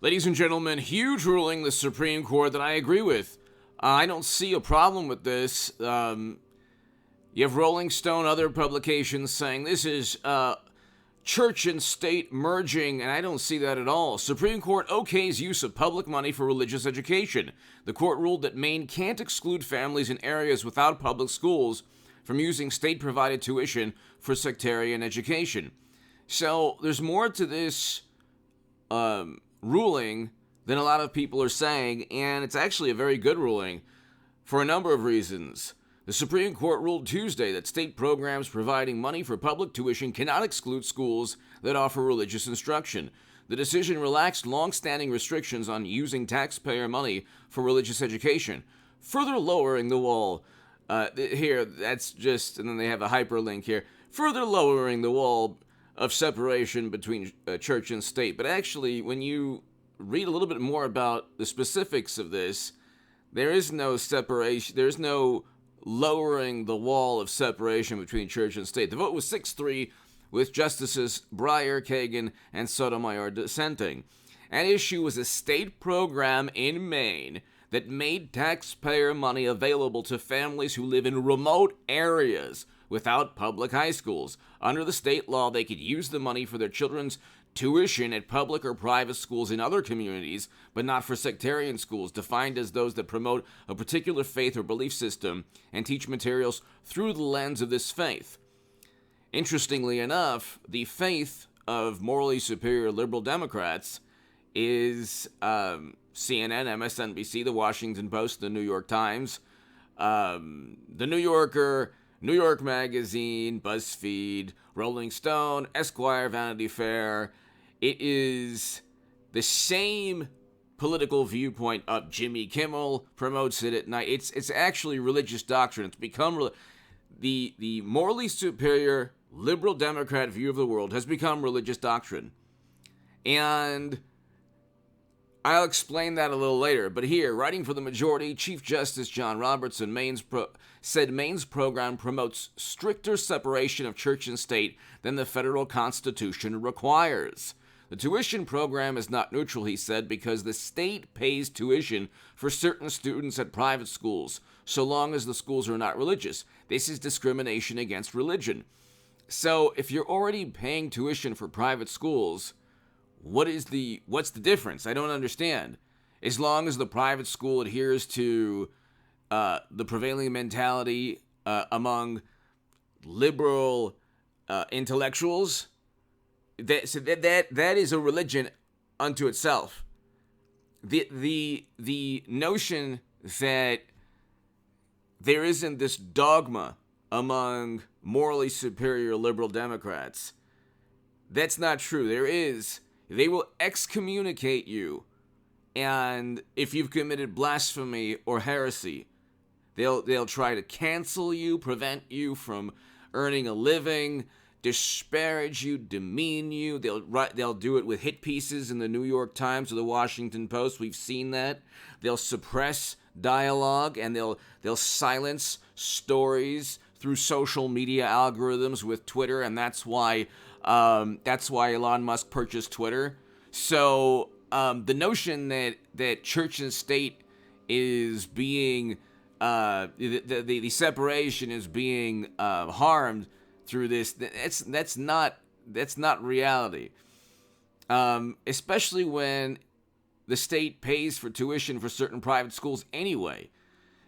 Ladies and gentlemen, huge ruling the Supreme Court that I agree with. I don't see a problem with this. You have Rolling Stone, other publications saying this is church and state merging, and I don't see that at all. Supreme Court okays use of public money for religious education. The court ruled that Maine can't exclude families in areas without public schools from using state-provided tuition for sectarian education. So there's more to this ruling than a lot of people are saying, and it's actually a very good ruling for a number of reasons. The Supreme Court ruled Tuesday that state programs providing money for public tuition cannot exclude schools that offer religious instruction. The decision relaxed long-standing restrictions on using taxpayer money for religious education, further lowering the wall. Here, that's just, and then they have a hyperlink here, further lowering the wall of separation between church and state. But actually, when you read a little bit more about the specifics of this, there is no separation, there's no lowering the wall of separation between church and state. The vote was 6-3, with Justices Breyer, Kagan, and Sotomayor dissenting. At issue was a state program in Maine that made taxpayer money available to families who live in remote areas without public high schools. Under the state law, they could use the money for their children's tuition at public or private schools in other communities, but not for sectarian schools, defined as those that promote a particular faith or belief system and teach materials through the lens of this faith. Interestingly enough, the faith of morally superior liberal Democrats is CNN, MSNBC, The Washington Post, The New York Times, The New Yorker, New York Magazine, BuzzFeed, Rolling Stone, Esquire, Vanity Fair. It is the same political viewpoint of Jimmy Kimmel promotes it at night. It's actually religious doctrine. It's become the morally superior liberal Democrat view of the world has become religious doctrine. And I'll explain that a little later, but here, writing for the majority, Chief Justice John Robertson said Maine's program promotes stricter separation of church and state than the federal Constitution requires. The tuition program is not neutral, he said, because the state pays tuition for certain students at private schools, so long as the schools are not religious. This is discrimination against religion. So if you're already paying tuition for private schools, what's the difference? I don't understand. As long as the private school adheres to the prevailing mentality among liberal intellectuals, that is a religion unto itself. The notion that there isn't this dogma among morally superior liberal Democrats, that's not true. There is. They will excommunicate you, and if you've committed blasphemy or heresy, they'll try to cancel you, prevent you from earning a living, disparage you, demean you. They'll do it with hit pieces in the New York Times or the Washington Post. We've seen that. They'll suppress dialogue, and they'll silence stories through social media algorithms with Twitter, and that's why Elon Musk purchased Twitter. So the notion that church and state is being the separation is being harmed through this, that's not reality. Especially when the state pays for tuition for certain private schools anyway.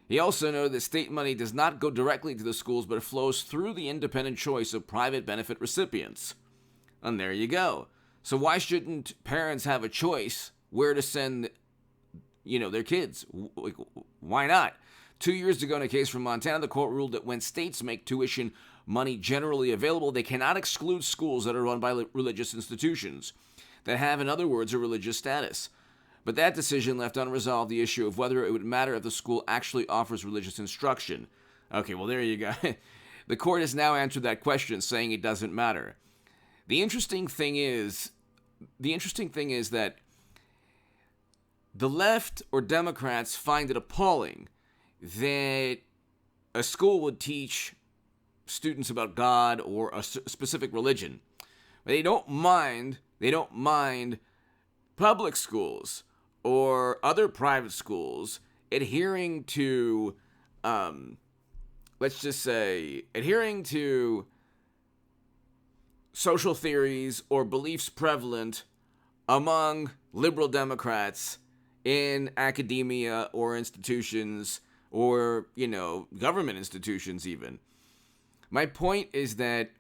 He also noted that state money does not go directly to the schools, but it flows through the independent choice of private benefit recipients. And there you go. So why shouldn't parents have a choice where to send, their kids? Why not? 2 years ago, in a case from Montana, the court ruled that when states make tuition money generally available, they cannot exclude schools that are run by religious institutions that have, in other words, a religious status. But that decision left unresolved the issue of whether it would matter if the school actually offers religious instruction. Okay, well, there you go. The court has now answered that question, saying it doesn't matter. The interesting thing is that the left or Democrats find it appalling that a school would teach students about God or a specific religion. But they don't mind public schools or other private schools adhering to, let's just say, adhering to social theories or beliefs prevalent among liberal Democrats in academia or institutions or, government institutions even. My point is that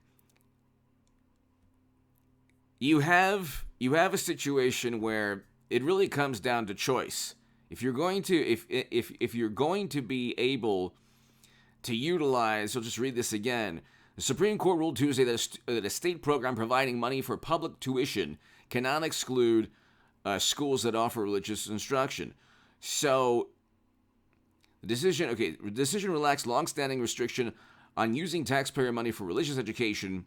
you have a situation where it really comes down to choice. If you're going to if you're going to be able to utilize, I'll just read this again. The Supreme Court ruled Tuesday that a state program providing money for public tuition cannot exclude schools that offer religious instruction. So the decision relaxed longstanding restriction on using taxpayer money for religious education.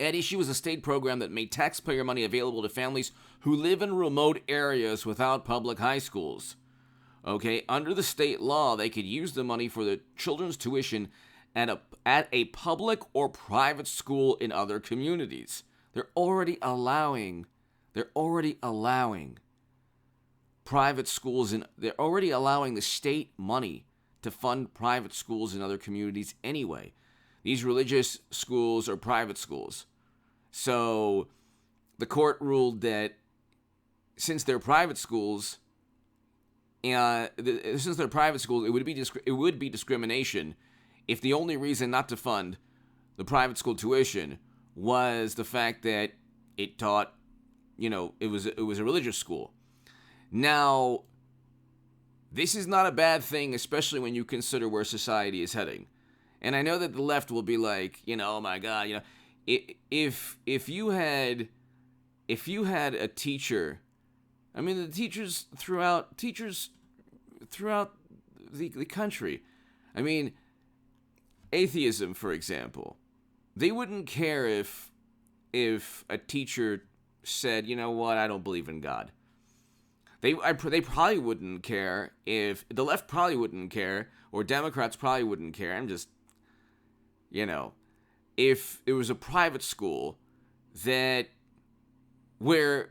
At issue was a state program that made taxpayer money available to families who live in remote areas without public high schools. Okay, under the state law, they could use the money for the children's tuition at a public or private school in other communities. They're already allowing private schools, and they're already allowing the state money to fund private schools in other communities anyway. These religious schools are private schools. So the court ruled that since they're private schools, it would be discrimination if the only reason not to fund the private school tuition was the fact that it taught, it was a religious school. Now, this is not a bad thing, especially when you consider where society is heading. And I know that the left will be like, oh my God, if you had a teacher, I mean the teachers throughout the country, I mean, atheism, for example, they wouldn't care if a teacher said, you know what, I don't believe in God. They probably wouldn't care if the left probably wouldn't care, or Democrats probably wouldn't care. I'm just, if it was a private school where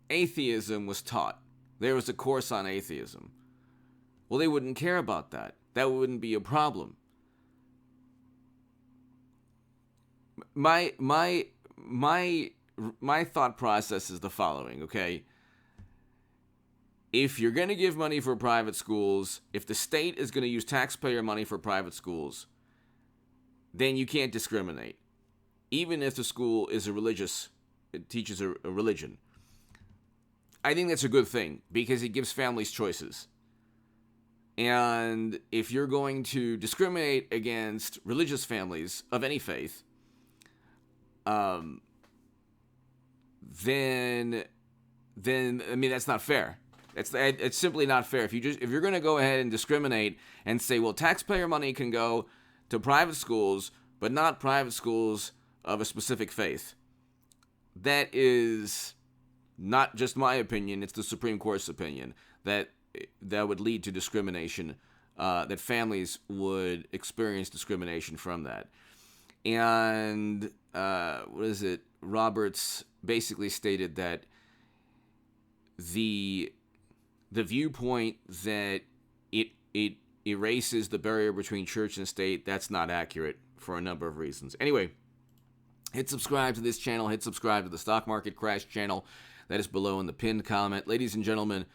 atheism was taught. There was a course on atheism. Well, they wouldn't care about that. That wouldn't be a problem. My thought process is the following, okay? If you're going to give money for private schools, if the state is going to use taxpayer money for private schools, then you can't discriminate. Even if the school is it teaches a religion. I think that's a good thing because it gives families choices. And if you're going to discriminate against religious families of any faith, then I mean that's not fair. It's simply not fair. If you're going to go ahead and discriminate and say, well, taxpayer money can go to private schools, but not private schools of a specific faith, that is not just my opinion. It's the Supreme Court's opinion that would lead to discrimination. That families would experience discrimination from that. And Roberts basically stated that the viewpoint that it erases the barrier between church and state, that's not accurate for a number of reasons. Anyway, hit subscribe to this channel. Hit subscribe to the Stock Market Crash channel. That is below in the pinned comment. Ladies and gentlemen,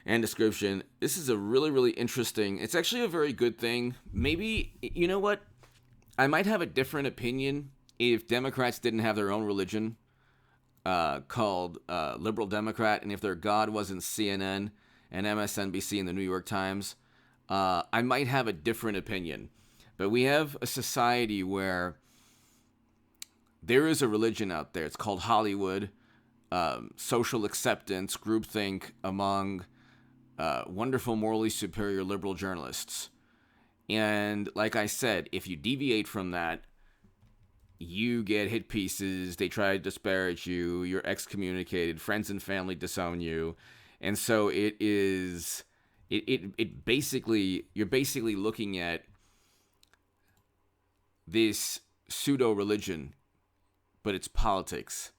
and description, this is a really, really interesting, it's actually a very good thing. Maybe, you know what? I might have a different opinion if Democrats didn't have their own religion called Liberal Democrat, and if their God wasn't CNN and MSNBC and the New York Times. I might have a different opinion. But we have a society where there is a religion out there. It's called Hollywood, social acceptance, groupthink among wonderful, morally superior liberal journalists. And like I said, if you deviate from that, you get hit pieces, they try to disparage you, you're excommunicated, friends and family disown you. And so it basically, you're basically looking at this pseudo-religion but it's politics.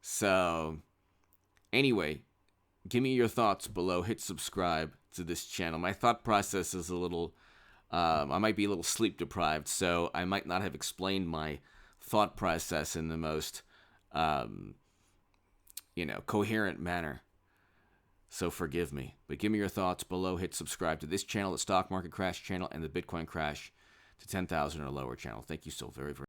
So, anyway, give me your thoughts below. Hit subscribe to this channel. My thought process is a little, I might be a little sleep deprived, so I might not have explained my thought process in the most, coherent manner. So forgive me. But give me your thoughts below. Hit subscribe to this channel, the Stock Market Crash channel, and the Bitcoin Crash to 10,000 or lower channel. Thank you so very, very